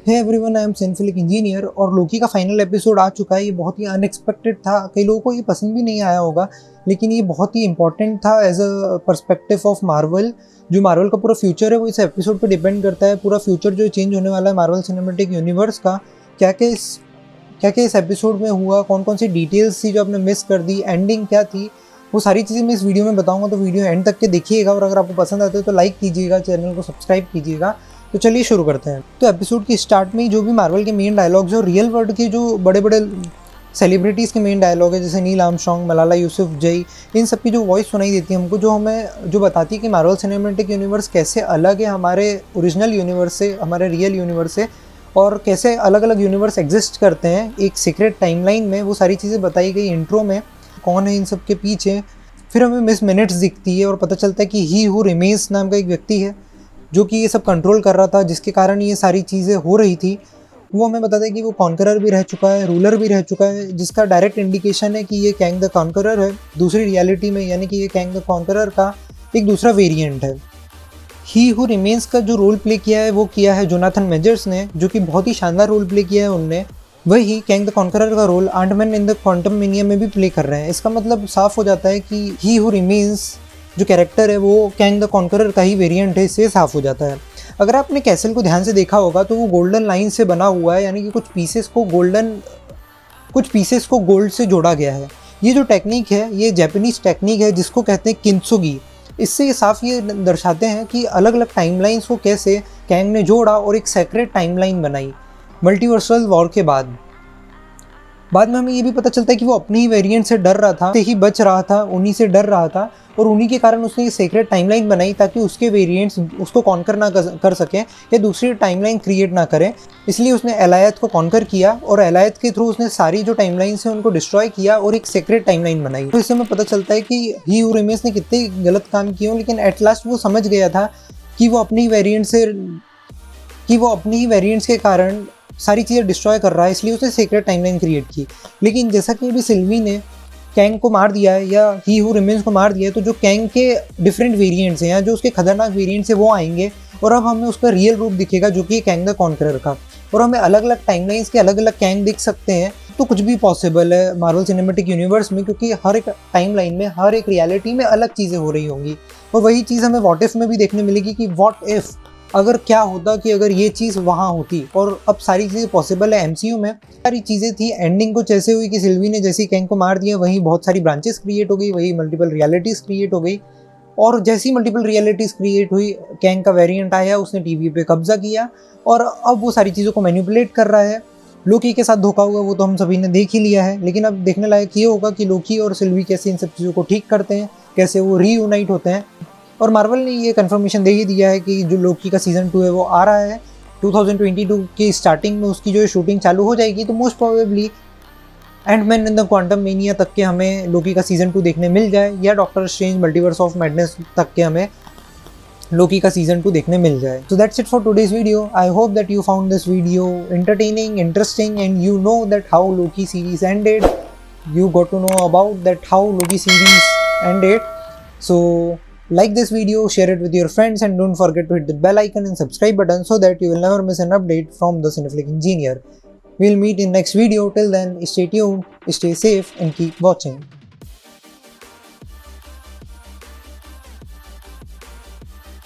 Hey everyone, I am cinephilic engineer. और Loki का final episode आ चुका है। ये बहुत ही अनएक्सपेक्टेड था, कई लोगों को ये पसंद भी नहीं आया होगा, लेकिन ये बहुत ही इंपॉर्टेंट था as a perspective of Marvel. जो मार्वल का पूरा फ्यूचर है वो इस एपिसोड पे डिपेंड करता है। पूरा फ्यूचर जो चेंज होने वाला है मार्वल सिनेमैटिक यूनिवर्स का, क्या क्या इस एपिसोड में हुआ, कौन कौन सी डिटेल्स थी जो आपने मिस कर दी, एंडिंग क्या थी, वो सारी चीज़ें मैं इस वीडियो में बताऊंगा। तो वीडियो एंड तक के देखिएगा और अगर आपको पसंद आते है तो लाइक कीजिएगा, चैनल को सब्सक्राइब कीजिएगा। तो चलिए शुरू करते हैं। तो एपिसोड के स्टार्ट में ही जो भी मार्वल के मेन डायलॉग्स है और रियल वर्ल्ड के जो बड़े बड़े सेलिब्रिटीज़ के मेन डायलॉग है, जैसे नील आर्मस्ट्रॉन्ग, मलाला यूसुफजई, इन सब की जो वॉइस सुनाई देती है हमको, जो बताती है कि मार्वल सिनेमैटिक यूनिवर्स कैसे अलग है हमारे ओरिजिनल यूनिवर्स से, हमारे रियल यूनिवर्स से, और कैसे अलग अलग यूनिवर्स एग्जिस्ट करते हैं एक सीक्रेट टाइमलाइन में। वो सारी चीज़ें बताई गई इंट्रो में, कौन है इन सब के पीछे। फिर हमें मिस मिनट्स दिखती है और पता चलता है कि ही हु रिमेन्स नाम का एक व्यक्ति है जो कि ये सब कंट्रोल कर रहा था, जिसके कारण ये सारी चीज़ें हो रही थी। वो हमें बताता है कि वो कॉन्करर भी रह चुका है, रूलर भी रह चुका है, जिसका डायरेक्ट इंडिकेशन है कि ये कैंग द कॉन्करर है दूसरी रियलिटी में, यानी कि ये कैंग द कॉन्करर का एक दूसरा वेरिएंट है। ही हु रिमेन्स का जो रोल प्ले किया है वो किया है जोनाथन मेजर्स ने, जो कि बहुत ही शानदार रोल प्ले किया है उनने। वही कैंग द कॉन्करर का role Ant Man in the Quantumania में भी प्ले कर रहे हैं। इसका मतलब साफ हो जाता है कि ही हु रिमेन्स जो कैरेक्टर है वो कैंग द कॉन्करर का ही वेरिएंट है, इससे साफ हो जाता है। अगर आपने कैसल को ध्यान से देखा होगा तो वो गोल्डन लाइन से बना हुआ है, यानी कि कुछ पीसेस को गोल्ड से जोड़ा गया है। ये जो टेक्निक है ये जापानीज टेक्निक है जिसको कहते हैं किंत्सुगी। इससे ये साफ ये दर्शाते हैं कि अलग अलग टाइमलाइंस को कैसे कैंग ने जोड़ा और एक सेक्रेट टाइमलाइन बनाई मल्टीवर्सल वॉर के बाद में हमें ये भी पता चलता है कि वो अपने ही वेरिएंट से डर रहा था, से ही बच रहा था, उन्हीं से डर रहा था, और उन्हीं के कारण उसने ये सीक्रेट टाइमलाइन बनाई ताकि उसके वेरिएंट्स उसको कॉन्कर ना कर सकें या दूसरी टाइमलाइन क्रिएट ना करें। इसलिए उसने एलायत को कॉन्कर किया और एलायत के थ्रू उसने सारी जो टाइमलाइंस है उनको डिस्ट्रॉय किया और एक सीक्रेट टाइमलाइन बनाई। तो इससे हमें पता चलता है कि ही हु रिमेन्स ने कितने गलत काम किए हों, लेकिन एट लास्ट वो समझ गया था कि वो अपनी वेरिएंट्स के कारण सारी चीज़ें डिस्ट्रॉय कर रहा है, इसलिए उसने सीक्रेट टाइमलाइन क्रिएट की। लेकिन जैसा कि अभी सिल्वी ने कैंग को मार दिया है या ही हु रिमेन्स को मार दिया है, तो जो कैंग के डिफरेंट वेरिएंट्स हैं या जो उसके खतरनाक वेरिएंट्स हैं वो आएंगे और अब हमें उसका रियल रूप दिखेगा जो कि कैंग द कॉन्करर का, और हमें अलग अलग टाइमलाइंस के अलग अलग कैंग दिख सकते हैं। तो कुछ भी पॉसिबल है मार्वल सिनेमैटिक यूनिवर्स में, क्योंकि हर एक टाइमलाइन में, हर एक रियलिटी में अलग चीज़ें हो रही होंगी। और वही चीज़ हमें व्हाट इफ में भी देखने मिलेगी कि व्हाट इफ, अगर क्या होता कि अगर ये चीज़ वहाँ होती। और अब सारी चीज़ें पॉसिबल है एमसीयू में। सारी चीज़ें थी, एंडिंग कुछ ऐसे हुई कि सिल्वी ने जैसे कैंग को मार दिया वहीं बहुत सारी ब्रांचेस क्रिएट हो गई, वही मल्टीपल रियलिटीज़ क्रिएट हो गई, और जैसी मल्टीपल रियलिटीज़ क्रिएट हुई कैंग का वेरिएंट आया, उसने टीवी पे कब्जा किया और अब वो सारी चीज़ों को मैनिपुलेट कर रहा है। लोकी के साथ धोखा हुआ वो तो हम सभी ने देख ही लिया है, लेकिन अब देखने लायक ये होगा कि लोकी और सिल्वी कैसे इन सब चीज़ों को ठीक करते हैं, कैसे वो रीयूनाइट होते हैं। और मार्वल ने ये कंफर्मेशन दे ही दिया है कि जो लोकी का सीज़न 2 है वो आ रहा है 2022 की स्टार्टिंग में, उसकी जो शूटिंग चालू हो जाएगी। तो most probably Ant Man in the Quantumania तक के हमें लोकी का सीज़न 2 देखने मिल जाए, या doctor strange multiverse of madness तक के हमें लोकी का सीज़न 2 देखने मिल जाए। So that's it for today's video. I hope that you found this video entertaining, interesting, and you know that how Loki series ended. You got to know about that how Loki series ended. So like this video, share it with your friends, and don't forget to hit the bell icon and subscribe button so that you will never miss an update from the Cinephilic Engineer. We'll meet in next video. Till then, stay tuned, stay safe, and keep watching.